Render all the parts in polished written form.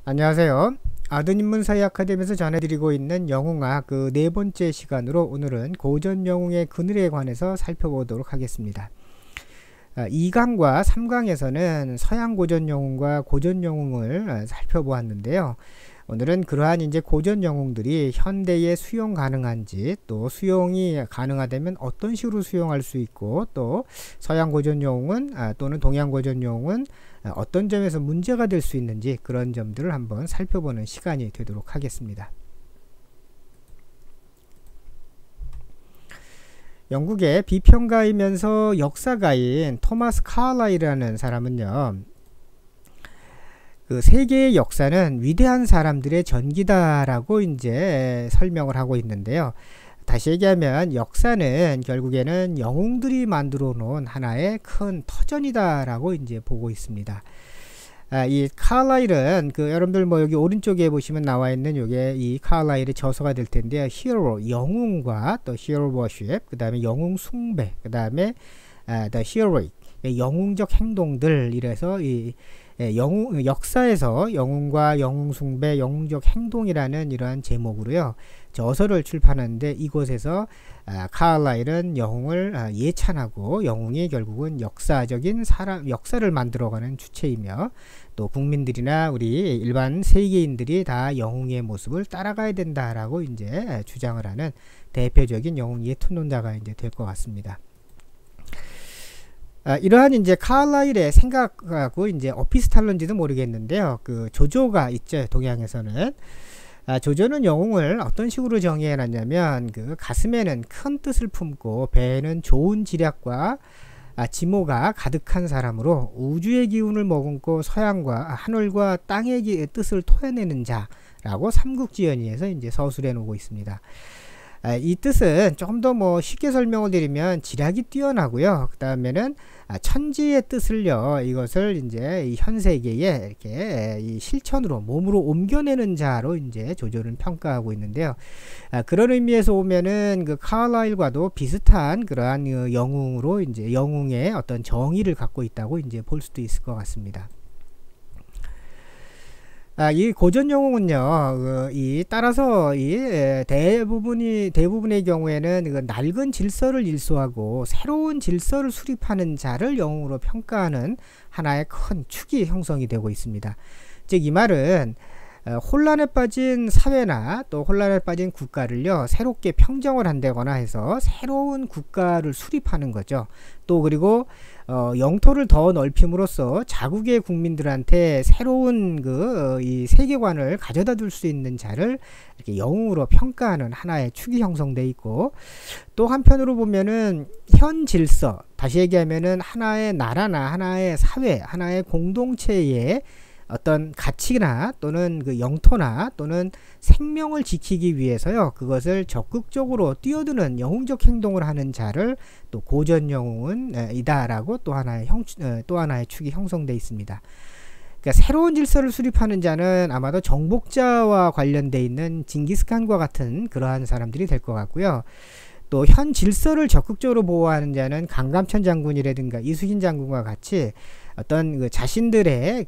안녕하세요. 아드님문사회 아카데미에서 전해드리고 있는 영웅학 그 네 번째 시간으로 오늘은 고전 영웅의 그늘에 관해서 살펴보도록 하겠습니다. 2강과 3강에서는 서양 고전 영웅과 고전 영웅을 살펴보았는데요. 오늘은 그러한 이제 고전 영웅들이 현대에 수용 가능한지, 또 수용이 가능하다면 어떤 식으로 수용할 수 있고, 또 서양 고전 영웅은 또는 동양 고전 영웅은 어떤 점에서 문제가 될 수 있는지, 그런 점들을 한번 살펴보는 시간이 되도록 하겠습니다. 영국의 비평가이면서 역사가인 토마스 칼라일이라는 사람은요, 그 세계의 역사는 위대한 사람들의 전기다라고 이제 설명을 하고 있는데요. 다시 얘기하면 역사는 결국에는 영웅들이 만들어 놓은 하나의 큰 터전이다라고 이제 보고 있습니다. 이 칼라일은 여러분들 여기 오른쪽에 보시면 나와 있는 요게 이 칼라일의 저서가 될 텐데요. 히어로 영웅과 또 히어로 워십, 그 다음에 영웅 숭배, 그 다음에 the heroic 영웅적 행동들, 이래서 이 역사에서 영웅과 영웅 숭배, 영웅적 행동이라는 이러한 제목으로요 저서를 출판하는데, 이곳에서 칼라일은 영웅을 예찬하고, 영웅이 결국은 역사적인 역사를 만들어가는 주체이며, 또 국민들이나 우리 일반 세계인들이 다 영웅의 모습을 따라가야 된다라고 이제 주장을 하는 대표적인 영웅 예언론자가 이제 될 것 같습니다. 이러한 이제 칼라일의 생각하고 이제 비슷할런지도 모르겠는데요. 그 조조가 있죠, 동양에서는. 조조는 영웅을 어떤 식으로 정의해 놨냐면, 그 가슴에는 큰 뜻을 품고 배에는 좋은 지략과 지모가 가득한 사람으로 우주의 기운을 머금고 서양과 하늘과 땅의 뜻을 토해내는 자라고 삼국지연의에서 이제 서술해 놓고 있습니다. 이 뜻은 조금 더 쉽게 설명을 드리면 지략이 뛰어나고요. 그 다음에는 천지의 뜻을요, 이것을 이제 이 현 세계에 이렇게 이 실천으로 몸으로 옮겨내는 자로 이제 조조는 평가하고 있는데요. 그런 의미에서 보면은 그 칼라일과도 비슷한 그러한 영웅으로 이제 영웅의 어떤 정의를 갖고 있다고 이제 볼 수도 있을 것 같습니다. 이 고전 영웅은요, 따라서 대부분의 경우에는 낡은 질서를 일소하고 새로운 질서를 수립하는 자를 영웅으로 평가하는 하나의 큰 축이 형성이 되고 있습니다. 즉, 이 말은 혼란에 빠진 사회나 또 혼란에 빠진 국가를요 새롭게 평정을 한다거나 해서 새로운 국가를 수립하는 거죠. 또 그리고 영토를 더 넓힘으로써 자국의 국민들한테 새로운 이 세계관을 가져다 줄 수 있는 자를 이렇게 영웅으로 평가하는 하나의 축이 형성돼 있고, 또 한편으로 보면은 현 질서, 다시 얘기하면은 하나의 나라나 하나의 사회, 하나의 공동체의 어떤 가치나 또는 그 영토나 또는 생명을 지키기 위해서요, 그것을 적극적으로 뛰어드는 영웅적 행동을 하는 자를 또 고전 영웅은 이다라고 또 하나의 축이 형성되어 있습니다. 그러니까 새로운 질서를 수립하는 자는 아마도 정복자와 관련되어 있는 징기스칸과 같은 그러한 사람들이 될 것 같고요. 또 현 질서를 적극적으로 보호하는 자는 강감천 장군이라든가 이수신 장군과 같이 어떤 자신들의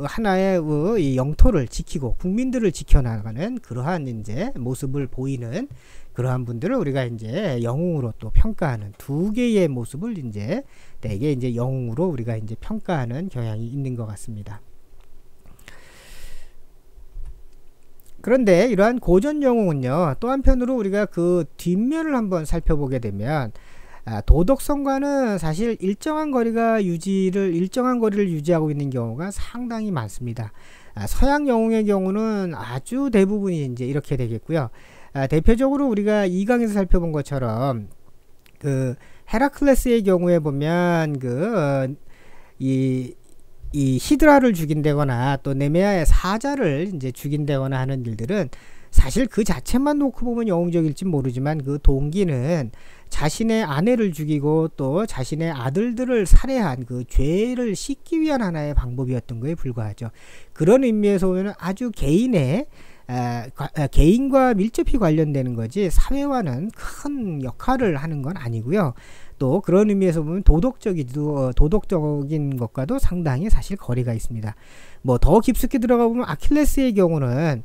하나의 이 영토를 지키고 국민들을 지켜나가는 그러한 이제 모습을 보이는 그러한 분들을 우리가 이제 영웅으로 또 평가하는, 두 개의 모습을 이제 대개 이제 영웅으로 우리가 이제 평가하는 경향이 있는 것 같습니다. 그런데 이러한 고전 영웅은요, 또 한편으로 우리가 그 뒷면을 한번 살펴보게 되면 도덕성과는 사실 일정한 거리를 유지하고 있는 경우가 상당히 많습니다. 서양 영웅의 경우는 아주 대부분이 이제 이렇게 되겠고요. 대표적으로 우리가 2강에서 살펴본 것처럼 그 헤라클레스의 경우에 보면 이 히드라를 죽인다거나 또 네메아의 사자를 이제 죽인다거나 하는 일들은 사실 그 자체만 놓고 보면 영웅적일지 모르지만, 그 동기는 자신의 아내를 죽이고 또 자신의 아들들을 살해한 그 죄를 씻기 위한 하나의 방법이었던 것에 불과하죠. 그런 의미에서 보면 아주 개인의 개인과 밀접히 관련되는 거지 사회와는 큰 역할을 하는 건 아니고요. 또 그런 의미에서 보면 도덕적인 것과도 상당히 사실 거리가 있습니다. 뭐 더 깊숙이 들어가 보면 아킬레스의 경우는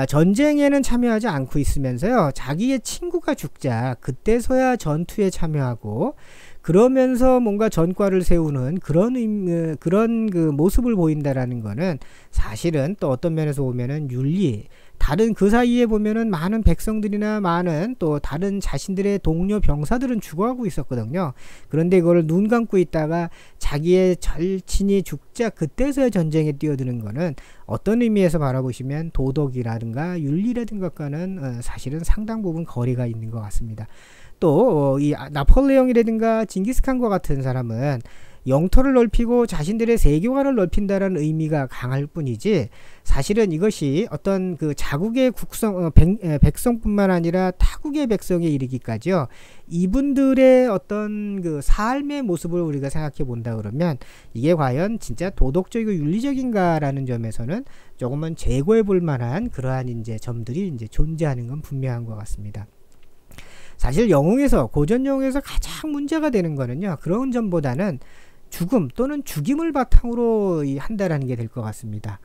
전쟁에는 참여하지 않고 있으면서요, 자기의 친구가 죽자 그때서야 전투에 참여하고 그러면서 뭔가 전과를 세우는 그런 그 모습을 보인다라는 거는 사실은 또 어떤 면에서 보면은 윤리, 다른 그 사이에 보면은 많은 백성들이나 많은 또 다른 자신들의 동료 병사들은 죽어가고 있었거든요. 그런데 그걸 눈 감고 있다가 자기의 절친이 죽자 그때서야 전쟁에 뛰어드는 거는 어떤 의미에서 바라보시면 도덕이라든가 윤리라든가과는 사실은 상당 부분 거리가 있는 것 같습니다. 또 이 나폴레옹이라든가 징기스칸과 같은 사람은 영토를 넓히고 자신들의 세계관을 넓힌다는 의미가 강할 뿐이지 사실은 이것이 어떤 그 자국의 백성뿐만 아니라 타국의 백성에 이르기까지요, 이분들의 어떤 그 삶의 모습을 우리가 생각해 본다 그러면 이게 과연 진짜 도덕적이고 윤리적인가라는 점에서는 조금은 재고해 볼 만한 그러한 이제 점들이 이제 존재하는 건 분명한 것 같습니다. 사실 고전 영웅에서 가장 문제가 되는 거는요, 그런 점보다는 죽음 또는 죽임을 바탕으로 한다라는 게 될 것 같습니다.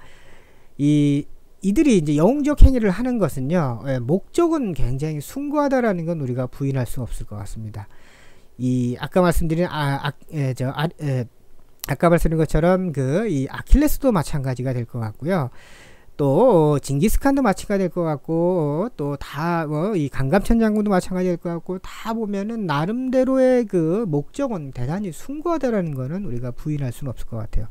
이들이 이제 영웅적 행위를 하는 것은요, 목적은 굉장히 숭고하다라는 건 우리가 부인할 수 없을 것 같습니다. 아까 말씀드린 아까 말씀드린 것처럼 이 아킬레스도 마찬가지가 될 것 같고요. 또 징기스칸도 마찬가지가 될 것 같고 또 다 이 강감천 장군도 마찬가지 될 것 같고 다 보면은 나름대로의 그 목적은 대단히 숭고하다라는 거는 우리가 부인할 수는 없을 것 같아요.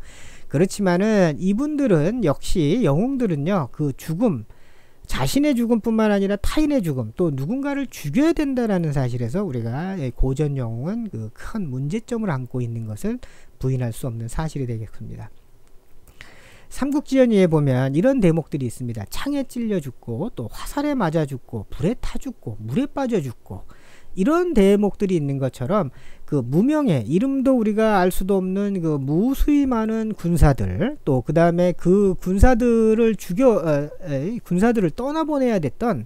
그렇지만은 이분들은 역시 영웅들은요, 그 죽음, 자신의 죽음뿐만 아니라 타인의 죽음, 또 누군가를 죽여야 된다라는 사실에서 우리가 고전 영웅은 그 큰 문제점을 안고 있는 것을 부인할 수 없는 사실이 되겠습니다. 삼국지연의에 보면 이런 대목들이 있습니다. 창에 찔려 죽고 또 화살에 맞아 죽고 불에 타 죽고 물에 빠져 죽고 이런 대목들이 있는 것처럼 그 무명의 이름도 우리가 알 수도 없는 그 무수히 많은 군사들, 또 그 다음에 그 군사들을 군사들을 떠나보내야 됐던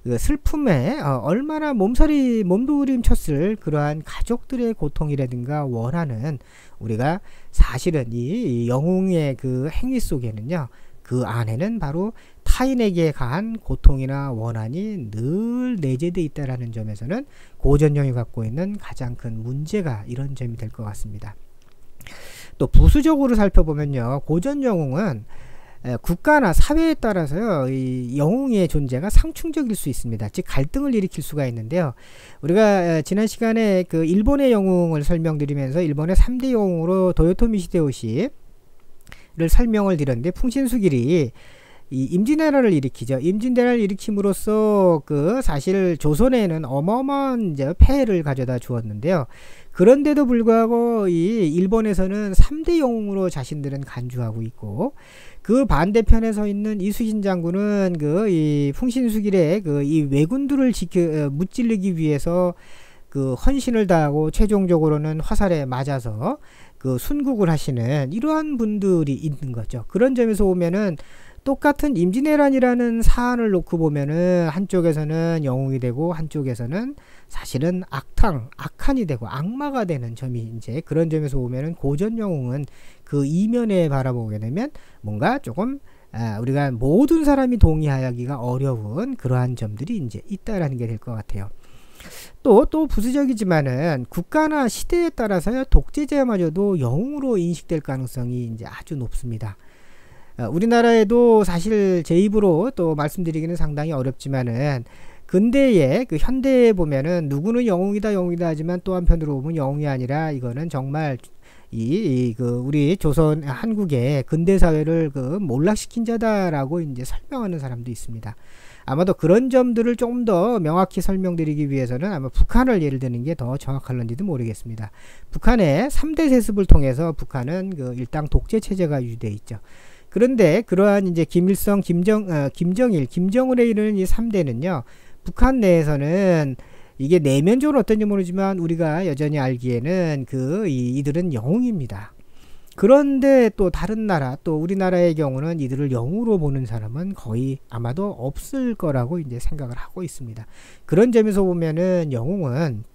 그 슬픔에 얼마나 몸부림쳤을 그러한 가족들의 고통이라든가 원한은 우리가 사실은 이 영웅의 그 행위 속에는요, 그 안에는 바로 타인에게 가한 고통이나 원한이 늘 내재되어 있다라는 점에서는 고전영웅이 갖고 있는 가장 큰 문제가 이런 점이 될 것 같습니다. 또 부수적으로 살펴보면요, 고전영웅은 국가나 사회에 따라서요, 이 영웅의 존재가 상충적일 수 있습니다. 즉 갈등을 일으킬 수가 있는데요. 우리가 지난 시간에 그 일본의 영웅을 설명드리면서 일본의 3대 영웅으로 도요토미 히데요시를 설명을 드렸는데, 풍신수길이 이 임진왜란을 일으키죠. 임진왜란을 일으킴으로써 그 사실 조선에는 어마어마한 이제 폐해를 가져다 주었는데요. 그런데도 불구하고 이 일본에서는 3대 영웅으로 자신들은 간주하고 있고, 그 반대편에 서 있는 이수신 장군은 이 풍신수길의 이 왜군들을 무찌르기 위해서 그 헌신을 다하고 최종적으로는 화살에 맞아서 그 순국을 하시는 이러한 분들이 있는 거죠. 그런 점에서 보면은 똑같은 임진왜란이라는 사안을 놓고 보면은 한쪽에서는 영웅이 되고 한쪽에서는 사실은 악한이 되고 악마가 되는 점이 이제 그런 점에서 보면은 고전 영웅은 그 이면에 바라보게 되면 뭔가 조금 우리가 모든 사람이 동의하기가 어려운 그러한 점들이 이제 있다라는 게 될 것 같아요. 또 부수적이지만은 국가나 시대에 따라서요, 독재자마저도 영웅으로 인식될 가능성이 이제 아주 높습니다. 우리나라에도 사실 제 입으로 또 말씀드리기는 상당히 어렵지만은 근대에 그 현대에 보면은 누구는 영웅이다 하지만 또 한편으로 보면 영웅이 아니라 이거는 정말 우리 조선 한국의 근대 사회를 몰락시킨 자다라고 이제 설명하는 사람도 있습니다. 아마도 그런 점들을 조금 더 명확히 설명드리기 위해서는 아마 북한을 예를 드는 게 더 정확할런지도 모르겠습니다. 북한의 3대 세습을 통해서 북한은 일당 독재 체제가 유지되어 있죠. 그런데 그러한 이제 김일성, 김정일, 김정은에 이르는 이 3대는요, 북한 내에서는 이게 내면적으로 어떤지 모르지만 우리가 여전히 알기에는 이들은 영웅입니다. 그런데 또 다른 나라, 또 우리나라의 경우는 이들을 영웅으로 보는 사람은 거의 아마도 없을 거라고 이제 생각을 하고 있습니다. 그런 점에서 보면은 영웅은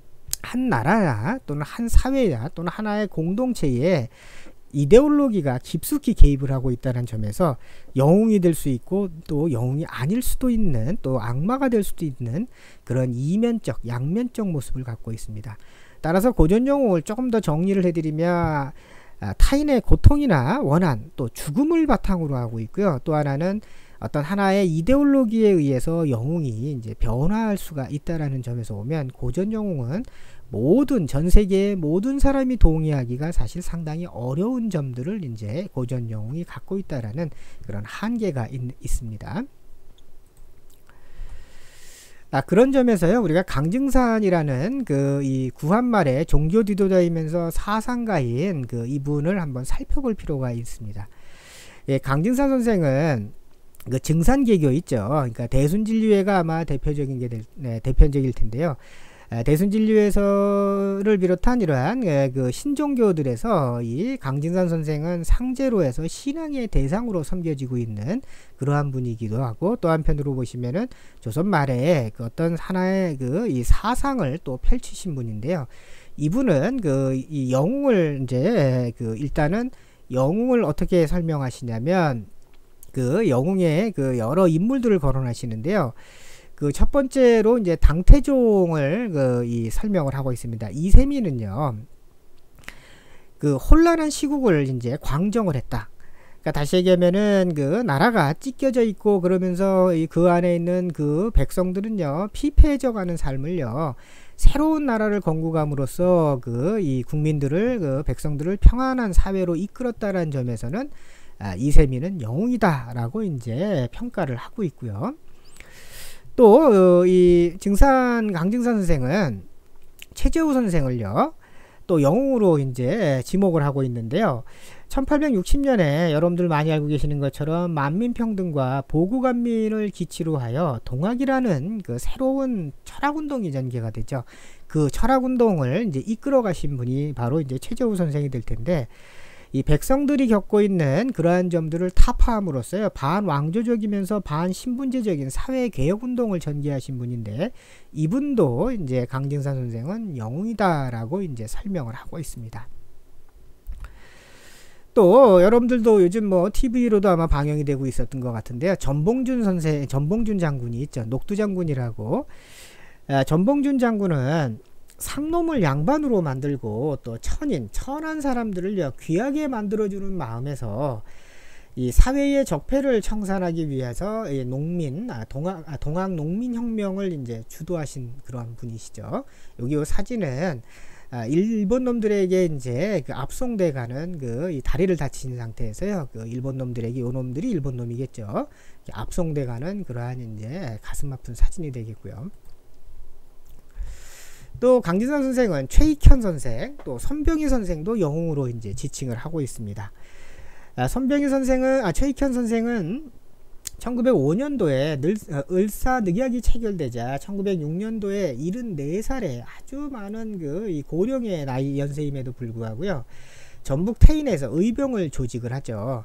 한 나라나 또는 한 사회나 또는 하나의 공동체에 이데올로기가 깊숙이 개입을 하고 있다는 점에서 영웅이 될 수 있고 또 영웅이 아닐 수도 있는, 또 악마가 될 수도 있는 그런 이면적, 양면적 모습을 갖고 있습니다. 따라서 고전 영웅을 조금 더 정리를 해드리면 타인의 고통이나 원한, 또 죽음을 바탕으로 하고 있고요. 또 하나는 어떤 하나의 이데올로기에 의해서 영웅이 이제 변화할 수가 있다라는 점에서 보면 고전 영웅은 전 세계의 모든 사람이 동의하기가 사실 상당히 어려운 점들을 이제 고전 영웅이 갖고 있다라는 그런 한계가 있습니다. 그런 점에서요, 우리가 강증산이라는 이 구한말의 종교 지도자이면서 사상가인 이분을 한번 살펴볼 필요가 있습니다. 예, 강증산 선생은 증산개교 있죠. 그러니까 대순진리회가 아마 대표적일 텐데요. 대순진리회를 비롯한 이러한 신종교들에서 이 강증산 선생은 상제로 해서 신앙의 대상으로 섬겨지고 있는 그러한 분이기도 하고, 또 한편으로 보시면은 조선 말에 어떤 하나의 이 사상을 또 펼치신 분인데요. 이분은 이 영웅을 이제 일단은 영웅을 어떻게 설명하시냐면 영웅의 여러 인물들을 거론하시는데요. 첫 번째로 이제 당태종을 설명을 하고 있습니다. 이세미는요, 혼란한 시국을 이제 광정을 했다. 그러니까 다시 얘기하면은 나라가 찢겨져 있고 그러면서 그 안에 있는 백성들은요, 피폐해져가는 삶을요, 새로운 나라를 건국함으로써 이 국민들을 백성들을 평안한 사회로 이끌었다라는 점에서는 이세미는 영웅이다라고 이제 평가를 하고 있고요. 또 이 강증산 선생은 최재우 선생을요, 또 영웅으로 이제 지목을 하고 있는데요. 1860년에 여러분들 많이 알고 계시는 것처럼 만민평등과 보국안민을 기치로 하여 동학이라는 새로운 철학운동이 전개가 되죠. 그 철학운동을 이제 이끌어 가신 분이 바로 이제 최재우 선생이 될 텐데, 이 백성들이 겪고 있는 그러한 점들을 타파함으로써요, 반왕조적이면서 반신분제적인 사회개혁운동을 전개하신 분인데, 이분도 이제 강증산 선생은 영웅이다라고 이제 설명을 하고 있습니다. 또 여러분들도 요즘 TV로도 아마 방영이 되고 있었던 것 같은데요. 전봉준 장군이 있죠. 녹두장군이라고. 전봉준 장군은 상놈을 양반으로 만들고 또 천한 사람들을 귀하게 만들어주는 마음에서 이 사회의 적폐를 청산하기 위해서 동학 농민혁명을 이제 주도하신 그런 분이시죠. 여기 요 사진은 일본 놈들에게 이제 압송돼 가는 이 다리를 다친 상태에서요, 일본 놈들에게, 요 놈들이 일본 놈이겠죠, 압송돼 가는 그러한 이제 가슴 아픈 사진이 되겠고요. 또 강증산 선생은 최익현 선생, 또 선병희 선생도 영웅으로 이제 지칭을 하고 있습니다. 최익현 선생은 1905년도에 을사늑약이 체결되자 1906년도에 74살에 아주 많은 이 고령의 나이 연세임에도 불구하고요, 전북 태인에서 의병을 조직을 하죠.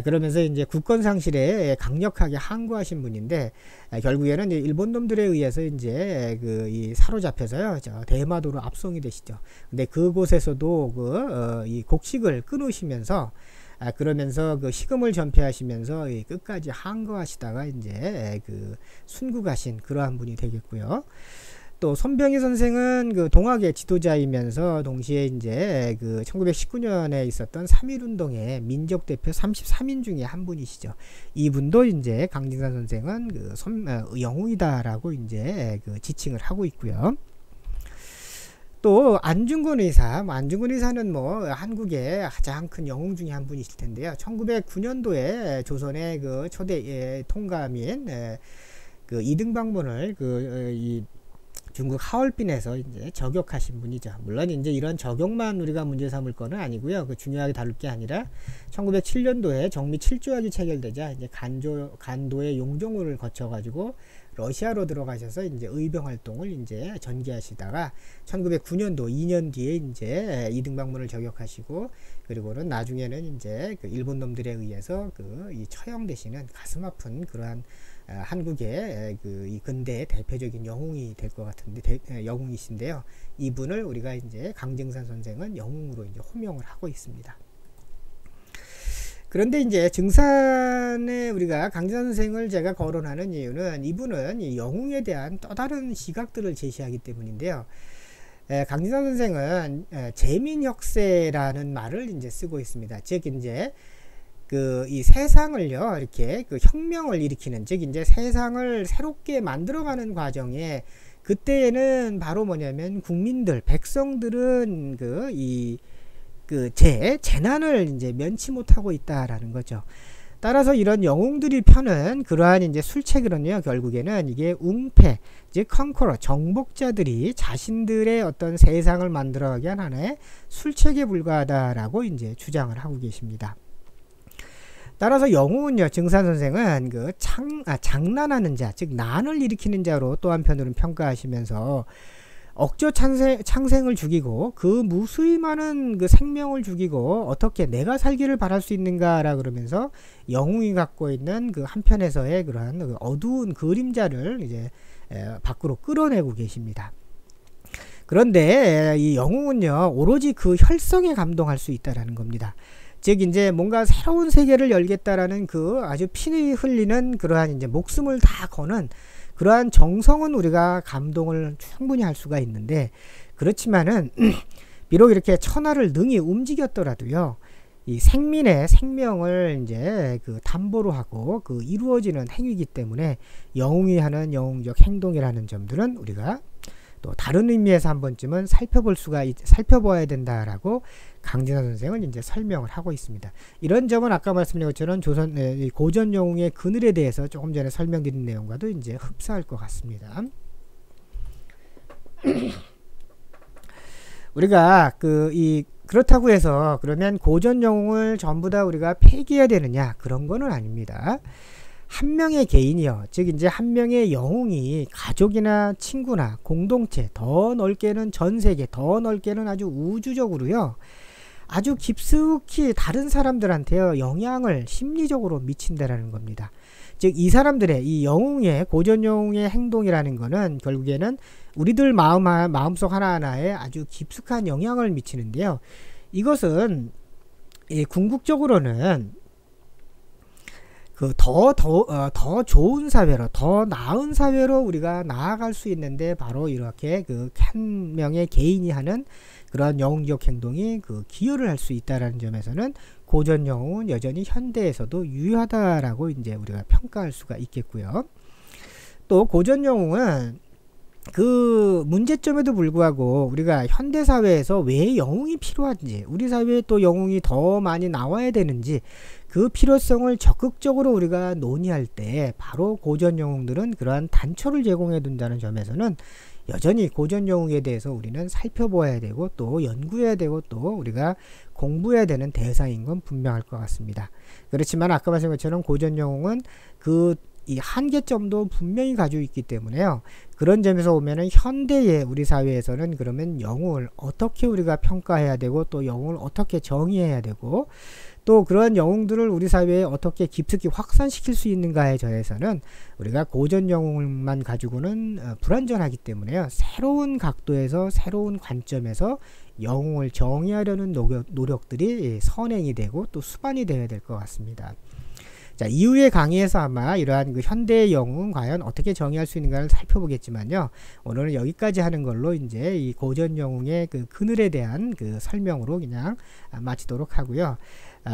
그러면서 이제 국권 상실에 강력하게 항거하신 분인데, 결국에는 이제 일본 놈들에 의해서 이제 이 사로잡혀서요, 대마도로 압송이 되시죠. 근데 그곳에서도 이 곡식을 끊으시면서, 그러면서 식음을 전폐하시면서 끝까지 항거하시다가 이제 순국하신 그러한 분이 되겠고요. 또 선병희 선생은 동학의 지도자이면서 동시에 이제 1919년에 있었던 3.1운동의 민족 대표 33인 중에 한 분이시죠. 이분도 이제 강증산 선생은 영웅이다라고 이제 지칭을 하고 있고요. 또 안중근 의사는 한국의 가장 큰 영웅 중에 한 분이실 텐데요. 1909년도에 조선의 초대 통감인 이등방문을 이 중국 하얼빈에서 이제 저격하신 분이죠. 물론 이제 이런 저격만 우리가 문제 삼을 거는 아니고요. 중요하게 다룰 게 아니라 1907년도에 정미 7조약이 체결되자 이제 간도의 용종을 거쳐 가지고 러시아로 들어가셔서 이제 의병 활동을 이제 전개하시다가 1909년도 2년 뒤에 이제 이등병문을 저격하시고, 그리고는 나중에는 이제 그 일본 놈들에 의해서 그 이 처형되시는 가슴 아픈 그러한 한국의 그 이 근대의 대표적인 영웅이 될 것 같은데, 영웅이신데요. 이분을 우리가 이제 강증산 선생은 영웅으로 이제 호명을 하고 있습니다. 그런데 이제 증산에 우리가 강증산 선생을 제가 거론하는 이유는, 이분은 이 영웅에 대한 또 다른 시각들을 제시하기 때문인데요. 강증산 선생은 재민혁세라는 말을 이제 쓰고 있습니다. 즉 이제 그 이 세상을요, 이렇게 그 혁명을 일으키는, 즉 이제 세상을 새롭게 만들어가는 과정에, 그때에는 바로 뭐냐면 국민들, 백성들은 재난을 이제 면치 못하고 있다라는 거죠. 따라서 이런 영웅들이 펴는 그러한 이제 술책으로는요, 결국에는 이게 웅패, 즉 컨커러, 정복자들이 자신들의 어떤 세상을 만들어가게 한 하나의 술책에 불과하다라고 이제 주장을 하고 계십니다. 따라서 영웅은요, 증산 선생은 그 장난하는 자, 즉 난을 일으키는 자로 또 한편으로는 평가하시면서, 억저 창생을 죽이고 그 무수히 많은 그 생명을 죽이고 어떻게 내가 살기를 바랄 수 있는가라 그러면서 영웅이 갖고 있는 그 한편에서의 그러한 그 어두운 그림자를 이제 밖으로 끌어내고 계십니다. 그런데 이 영웅은요, 오로지 그 혈성에 감동할 수 있다라는 겁니다. 즉 이제 뭔가 새로운 세계를 열겠다라는 그 아주 피 흘리는 그러한 이제 목숨을 다 거는 그러한 정성은 우리가 감동을 충분히 할 수가 있는데, 그렇지만은 비록 이렇게 천하를 능히 움직였더라도요, 이 생민의 생명을 이제 그 담보로 하고 그 이루어지는 행위이기 때문에 영웅이 하는 영웅적 행동이라는 점들은 우리가 또 다른 의미에서 한 번쯤은 살펴봐야 된다라고 강증산 선생은 이제 설명을 하고 있습니다. 이런 점은 아까 말씀드린 것처럼 고전 영웅의 그늘에 대해서 조금 전에 설명드린 내용과도 이제 흡사할 것 같습니다. 우리가 그렇다고 해서 그러면 고전 영웅을 전부 다 우리가 폐기해야 되느냐, 그런 거는 아닙니다. 한 명의 개인이요, 즉 이제 한 명의 영웅이 가족이나 친구나 공동체, 더 넓게는 전 세계, 더 넓게는 아주 우주적으로요, 아주 깊숙이 다른 사람들한테요 영향을 심리적으로 미친다라는 겁니다. 즉 이 사람들의 이 영웅의, 고전 영웅의 행동이라는 거는 결국에는 우리들 마음속 하나하나에 아주 깊숙한 영향을 미치는데요. 이것은 궁극적으로는 더 좋은 사회로, 더 나은 사회로 우리가 나아갈 수 있는데, 바로 이렇게 한 명의 개인이 하는 그런 영웅적 행동이 기여를 할 수 있다라는 점에서는 고전 영웅은 여전히 현대에서도 유효하다라고 이제 우리가 평가할 수가 있겠고요. 또 고전 영웅은 그 문제점에도 불구하고 우리가 현대 사회에서 왜 영웅이 필요한지, 우리 사회에 또 영웅이 더 많이 나와야 되는지, 그 필요성을 적극적으로 우리가 논의할 때 바로 고전 영웅들은 그러한 단초를 제공해 둔다는 점에서는 여전히 고전 영웅에 대해서 우리는 살펴보아야 되고 또 연구해야 되고 또 우리가 공부해야 되는 대상인 건 분명할 것 같습니다. 그렇지만 아까 말씀드린 것처럼 고전 영웅은 이 한계점도 분명히 가지고 있기 때문에요. 그런 점에서 보면은 현대의 우리 사회에서는 그러면 영웅을 어떻게 우리가 평가해야 되고 또 영웅을 어떻게 정의해야 되고 또 그런 영웅들을 우리 사회에 어떻게 깊숙이 확산시킬 수 있는가에 대해서는 우리가 고전 영웅만 가지고는 불완전하기 때문에요. 새로운 각도에서 새로운 관점에서 영웅을 정의하려는 노력들이 선행이 되고 또 수반이 되어야 될 것 같습니다. 자, 이후의 강의에서 아마 이러한 현대의 영웅은 과연 어떻게 정의할 수 있는가를 살펴보겠지만요. 오늘은 여기까지 하는 걸로 이제 이 고전 영웅의 그늘에 대한 설명으로 그냥 마치도록 하고요.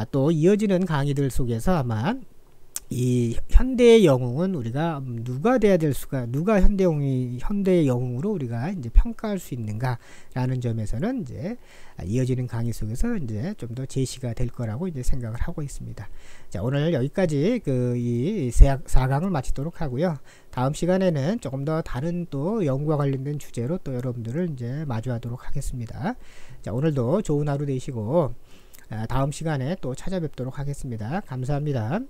또 이어지는 강의들 속에서 아마 이 현대의 영웅은 우리가 누가 현대의 영웅으로 우리가 이제 평가할 수 있는가라는 점에서는 이제 이어지는 강의 속에서 이제 좀 더 제시가 될 거라고 이제 생각을 하고 있습니다. 자, 오늘 여기까지 이 4강을 마치도록 하고요. 다음 시간에는 조금 더 다른 또 연구와 관련된 주제로 또 여러분들을 이제 마주하도록 하겠습니다. 자, 오늘도 좋은 하루 되시고 다음 시간에 또 찾아뵙도록 하겠습니다. 감사합니다.